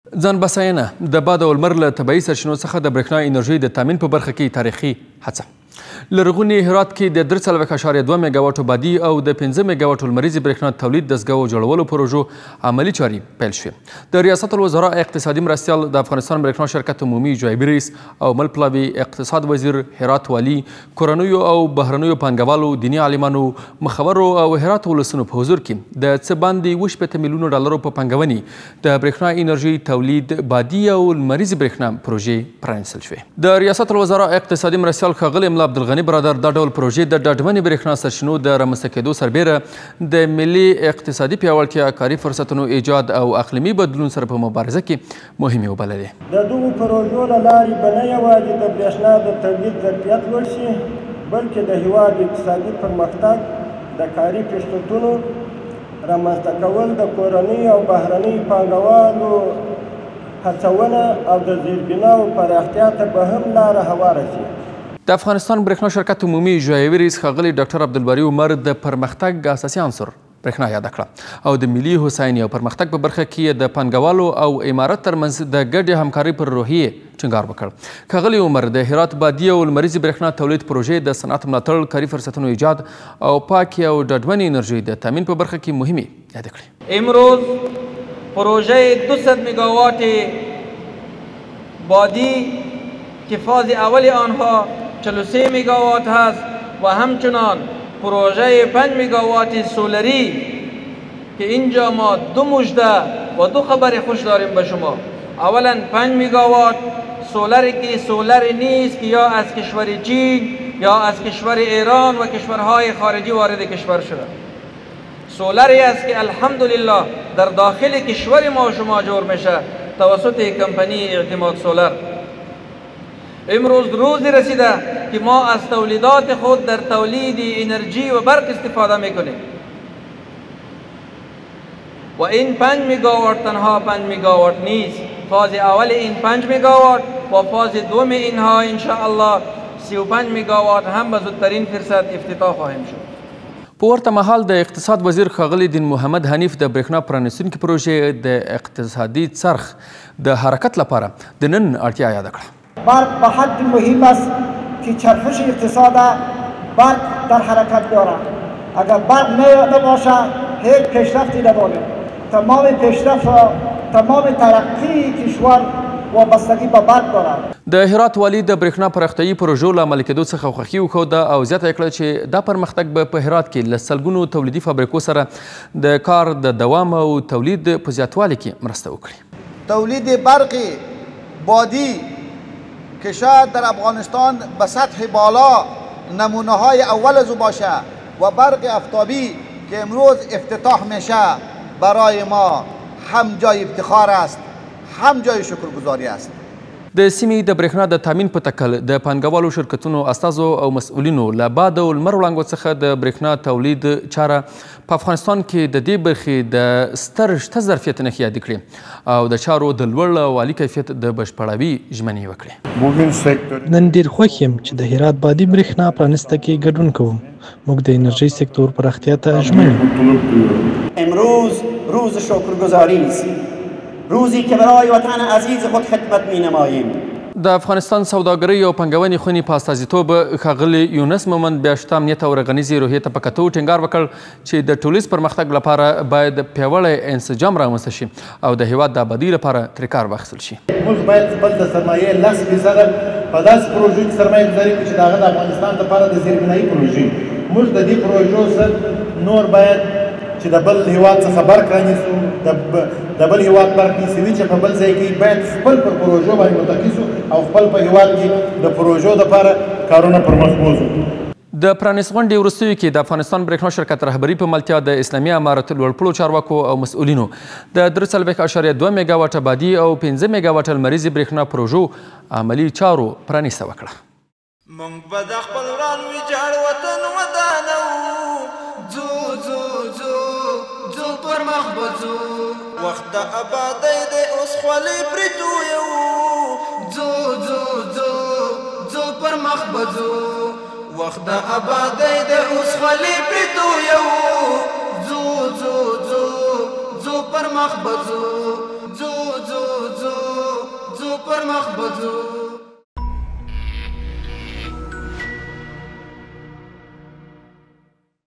ځان بساینه د باد او لمر له طبیعي سرچینو څخه د برېښنا انرژۍ د تامین په برخه کې تاریخي هڅه. لرغوني هرات کې د 3.2 میګاواټو بادي او د 5 میګاواټو لمریزې برېښنا تولید دستګاهو جوړولو پروژو عملي چارې پیل شوې. د ریاست الوزرا اقتصادي مرستیال د افغانستان برېښنا شرکت عمومي جایبي رئیس او مل پلاوي اقتصاد وزیر هرات والي کورنیو او بهرنیو پانګوالو دیني عالمانو مخورو او هرات ولسونو په حضور کې د څه باندې 70 میلیونو ډالرو په پانګونې د برېښنا انرژۍ تولید بادي او لمریزې برېښنا پروژې پرانیستل شوې. د ریاست الوزرا اقتصادي مرستیال ښاغلی ملا عبدالغني برادر دا ډول پروژې د ډاډمنې برېښنا سرچینو د رامنځته کېدو سربیره د ملي اقتصادي پیاوړتیا، کاري فرصتونو ایجاد او اقلیمي بدلون سره په مبارزه کې مهمې وبللې. د دغو پروژو له لارې به نه یوازې د برېښنا د تولید ظرفیت لوړ شي، بلکې د هېواد اقتصادي پرمختګ، د کاري فرصتونو رامنځته کول، د کورنیو او بهرنیو پانګوالو هڅونه او د زیربناو پراختیا ته به هم لاره هواره شي. د افغانستان برېښنا شرکت عمومي جایبي رئیس ښاغلی ډاکټر عبدالباري عمر د پرمختګ اساسي عنصر برېښنا یاده کړه او د ملي هوساینې او پرمختګ په برخه کې د پانګوالو او امارت ترمنځ د ګډې همکارۍ پر روحیې ټینګار وکړ. ښاغلی عمر د هرات بادي او لمریزې برېښنا تولید پروژې د صنعت ملاتړ، کاري فرصتونو ایجاد او پاکې او ډاډمنې انرژۍ د تامین په برخه کې مهمې یادې کړې. امروز پروژه 200 مگاوات بادی که فاز اول آنها 43 مگاوات هست و همچنان پروژه 5 مگاوات سولری که اینجا ما 2 مژده و 2 خبر خوش داریم به شما. اولا 5 مگاوات سولری که سولری نیست که یا از کشور چین یا از کشور ایران و کشورهای خارجی وارد کشور شده. سولری است که الحمدلله در داخل کشور ما شما جور میشه توسط کمپانی اعتماد سولر. امروز روزی رسیده که ما از تولیدات خود در تولید انرژی و برق استفاده میکنیم و این 5 مگاوات تنها 5 مگاوات نیست. فاز اول این 5 مگاوات و فاز دوم اینها انشاءالله 35 مگاوات هم به زودترین فرصت افتتاح خواهیم شد. په ورته مهال د اقتصاد وزیر ښاغلی دین محمد حنیف د برېښنا پرانیستونکې پروژې د اقتصادي څرخ د حرکت لپاره د نن اړتیا یاده کړه. برق به حد مهم است که چرخش اقتصاد برق در حرکت بیارد. اگر برق نباشه هیچ پیشرفتی نداریم. تمام پیشرفت و تمام ترقی کشور وابستگی به برق دارد. د هرات والي د برېښنا پراختیایي پروژو له عملي کېدو څخه خوښي وښوده او زیاته کړه چې دا پرمختګ به په هرات کې له سلګونو تولیدي فابریکو سره د کار د دوام او تولید په زیاتوالي کې مرسته وکړي. تولید برق بادی که شاید در افغانستان به سطح بالا نمونه های اول از باشه و برق آفتابی که امروز افتتاح میشه برای ما هم جای افتخار است هم جای شکرگزاری است. د سیمې د برېښنا د تامین په تکل د پانګوالو شرکتونو استازو او مسؤلینو له باد او لمر وړانګو څخه د برېښنا تولید چاره په افغانستان کې د دې برخې د ستر شته ظرفیت نښې یادې کړې او د چارو د لوړ او عالي کیفیت د بشپړوي ژمنې وکړې. نن ډېر خوښ یم چې د هرات بادي برېښنا پرانسته کې ګډون کوم. موږ د انرژۍ سکتور پراختیا ته ژمن یو. امروز روز شکرگزاری است، روزی که برای وطن عزیز خود خدمت می نماییم. د افغانستان سوداګرۍ او پانګونې خونې په استازیتوب ښاغلی یونس مومند بیا شته امنیت او رغنیزې روحیې ته په کتو ټینګار وکړ چې د ټولیز پرمختګ لپاره باید پیاوړی انسجام رامنځته شي او د هېواد د ابادۍ لپاره ترې کار واخیستل شي. موږ باید خپل د سرمایې 10% په داسې پروژو کې سرمایه ګذاري وکړو چې د هغه د افغانستان لپاره د زیربنایي پروژې. موږ د دې پروژو سره نور باید چې د بل هېواد څخه برق رانیسو، د بل هېواد برق نیسوي چې په بل ځای کې باید خپل پر پروژو باندې متکي سو او خپل په هېواد کې د پروژو دپاره کارونه پر مخ بوځو. د پرانیست غونډې وروستیو کې د افغانستان برېښنا شرکت رهبري په ملتیا د اسلامي امارت لوړپوړو چارواکو او مسؤلینو د 3.2 میګاواټه بادي او 5 میګاواټه لمریزې برېښنا پروژو عملي چارو پرانیسته وکړه. موږ به د خپل وران ویجاړ وطن ودانو، ځو ځو ځو ځو پر مخ به ځو، وخت د ابادۍ دی اوس خولې پرې تویو، ځو ځو ځو ځو پر مخ به ځو، وخت د ابادۍ دی اوس خولې پرې تویو، ځو ځو ځو ځو پر مخ به ځو، ځو ځو پر مخ بځو